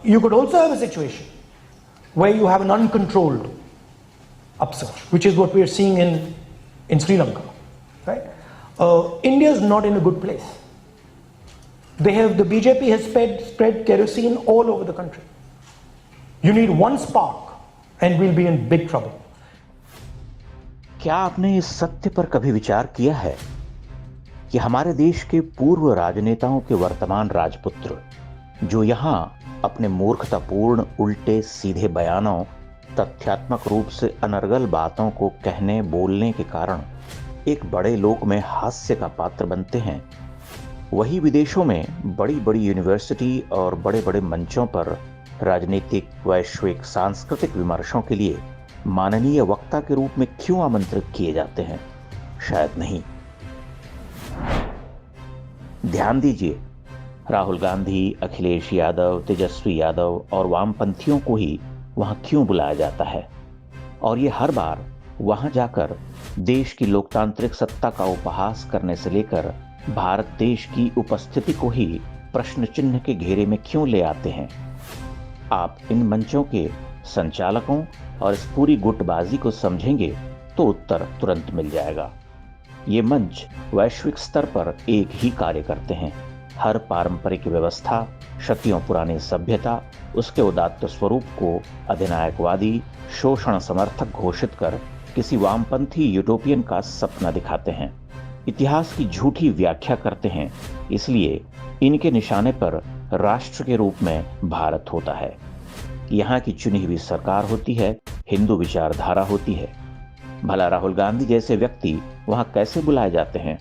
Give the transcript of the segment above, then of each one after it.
You could also have a situation where you have an uncontrolled upsurge, which is what we are seeing in Sri Lanka, right? India is not in a good place. The BJP has spread kerosene all over the country. You need one spark and we'll be in big trouble. क्या आपने इस सत्य पर कभी विचार किया है कि हमारे देश के पूर्व राजनेताओं के वर्तमान राजपुत्र जो यहां अपने मूर्खतापूर्ण उल्टे सीधे बयानों, तथ्यात्मक रूप से अनर्गल बातों को कहने बोलने के कारण एक बड़े लोक में हास्य का पात्र बनते हैं, वही विदेशों में बड़ी बड़ी यूनिवर्सिटी और बड़े बड़े मंचों पर राजनीतिक, वैश्विक, सांस्कृतिक विमर्शों के लिए माननीय वक्ता के रूप में क्यों आमंत्रित किए जाते हैं? शायद नहीं। ध्यान दीजिए, राहुल गांधी, अखिलेश यादव, तेजस्वी यादव और वामपंथियों को ही वहां क्यों बुलाया जाता है? और ये हर बार वहां जाकर देश की लोकतांत्रिक सत्ता का उपहास करने से लेकर भारत देश की उपस्थिति को ही प्रश्न चिन्ह के घेरे में क्यों ले आते हैं? आप इन मंचों के संचालकों और इस पूरी गुटबाजी को समझेंगे तो उत्तर तुरंत मिल जाएगा। ये मंच वैश्विक स्तर पर एक ही कार्य करते हैं। हर पारंपरिक व्यवस्था, शतियों पुरानी सभ्यता, उसके उदात्त स्वरूप को अधिनायकवादी, शोषण समर्थक घोषित कर किसी वामपंथी यूटोपियन का सपना दिखाते हैं। इतिहास की झूठी व्याख्या करते हैं। इसलिए इनके निशाने पर राष्ट्र के रूप में भारत होता है। यहाँ की चुनी हुई सरकार होती है, हिंदू विचारधारा होती है। भला राहुल गांधी जैसे व्यक्ति वहां कैसे बुलाए जाते हैं?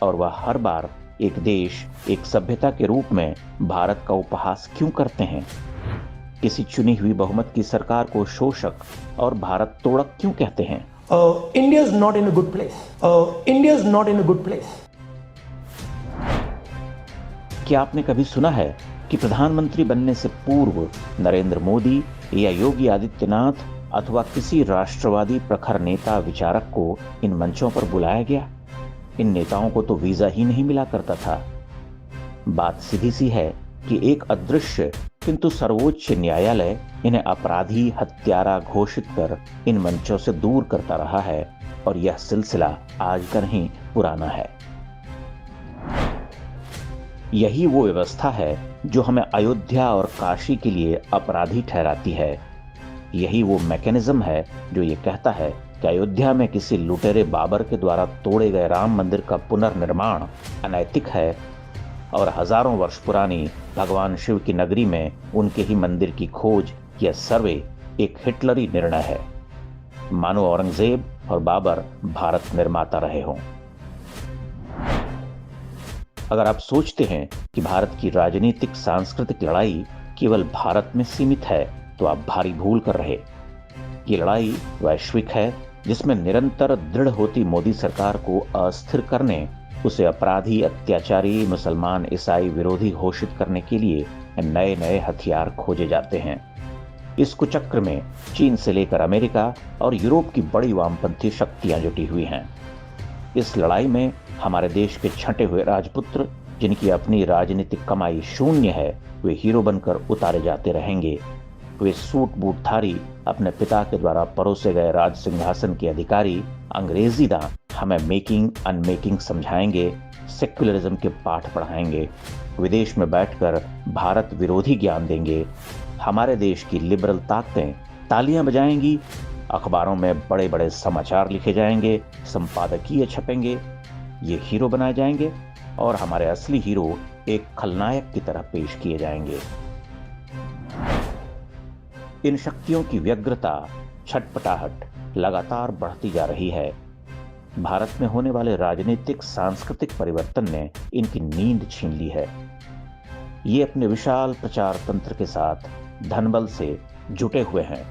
और वह हर बार एक देश, एक सभ्यता के रूप में भारत का उपहास क्यों करते हैं? किसी चुनी हुई बहुमत की सरकार को शोषक और भारत तोड़क क्यों कहते हैं? India is not in a good place. India is not in a good place. क्या आपने कभी सुना है कि प्रधानमंत्री बनने से पूर्व नरेंद्र मोदी या योगी आदित्यनाथ अथवा किसी राष्ट्रवादी प्रखर नेता विचारक को इन मंचों पर बुलाया गया? इन नेताओं को तो वीजा ही नहीं मिला करता था। बात सीधी सी है कि एक अदृश्य किंतु सर्वोच्च न्यायालय इन्हें अपराधी, हत्यारा घोषित कर इन मंचों से दूर करता रहा है और यह सिलसिला आज का नहीं, पुराना है। यही वो व्यवस्था है जो हमें अयोध्या और काशी के लिए अपराधी ठहराती है। यही वो मैकेनिज्म है जो ये कहता है कि अयोध्या में किसी लुटेरे बाबर के द्वारा तोड़े गए राम मंदिर का पुनर्निर्माण अनैतिक है और हजारों वर्ष पुरानी भगवान शिव की नगरी में उनके ही मंदिर की खोज या सर्वे एक हिटलरी निर्णय है, मानो औरंगजेब और बाबर भारत निर्माता रहे हों। अगर आप सोचते हैं कि भारत की राजनीतिक सांस्कृतिक लड़ाई केवल भारत में सीमित है तो आप भारी भूल कर रहे। ये लड़ाई वैश्विक है, जिसमें निरंतर दृढ़ होती मोदी सरकार को अस्थिर करने, उसे अपराधी, अत्याचारी, मुसलमान, ईसाई विरोधी घोषित करने के लिए नए नए हथियार खोजे जाते हैं। इस कुचक्र में चीन से लेकर अमेरिका और यूरोप की बड़ी वामपंथी शक्तियां जुटी हुई हैं। इस लड़ाई में हमारे देश के छंटे हुए राजपुत्र, जिनकी अपनी राजनीतिक कमाई शून्य है, वे हीरो बनकर उतारे जाते रहेंगे। वे सूट बूटधारी, अपने पिता के द्वारा परोसे गए राज सिंहासन के अधिकारी, अंग्रेजी दां हमें मेकिंग अनमेकिंग समझाएंगे, सेक्युलरिज्म के पाठ पढ़ाएंगे, विदेश में बैठकर भारत विरोधी ज्ञान देंगे। हमारे देश की लिबरल ताकतें तालियां बजाएंगी, अखबारों में बड़े बड़े समाचार लिखे जाएंगे, संपादकीय छपेंगे। ये हीरो बनाए जाएंगे और हमारे असली हीरो एक खलनायक की तरह पेश किए जाएंगे। इन शक्तियों की व्यग्रता, छटपटाहट लगातार बढ़ती जा रही है। भारत में होने वाले राजनीतिक सांस्कृतिक परिवर्तन ने इनकी नींद छीन ली है। ये अपने विशाल प्रचार तंत्र के साथ धनबल से जुटे हुए हैं।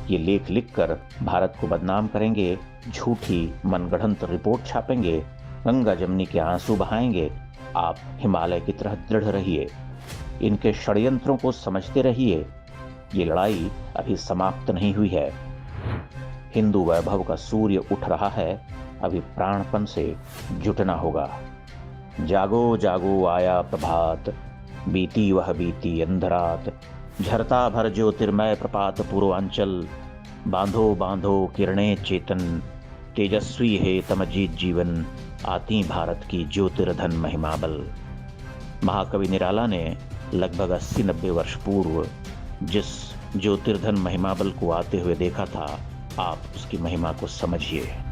ये लेख लिखकर भारत को बदनाम करेंगे, झूठी मनगढ़ंत रिपोर्ट छापेंगे, गंगा जमुनी के आंसू बहाएंगे। आप हिमालय की तरह दृढ़ रहिए, इनके षड्यंत्रों को समझते रहिए। ये लड़ाई अभी समाप्त नहीं हुई है। हिंदू वैभव का सूर्य उठ रहा है, अभी प्राणपन से जुटना होगा। जागो जागो आया प्रभात, बीती वह बीती अंधरात, झरता भर ज्योतिर्मय प्रपात पूर्वांचल, बांधो बांधो किरणें चेतन, तेजस्वी है तमजीत जीवन, आती भारत की ज्योतिर्धन महिमाबल। महाकवि निराला ने लगभग 80-90 वर्ष पूर्व जिस ज्योतिर्धन महिमाबल को आते हुए देखा था, आप उसकी महिमा को समझिए।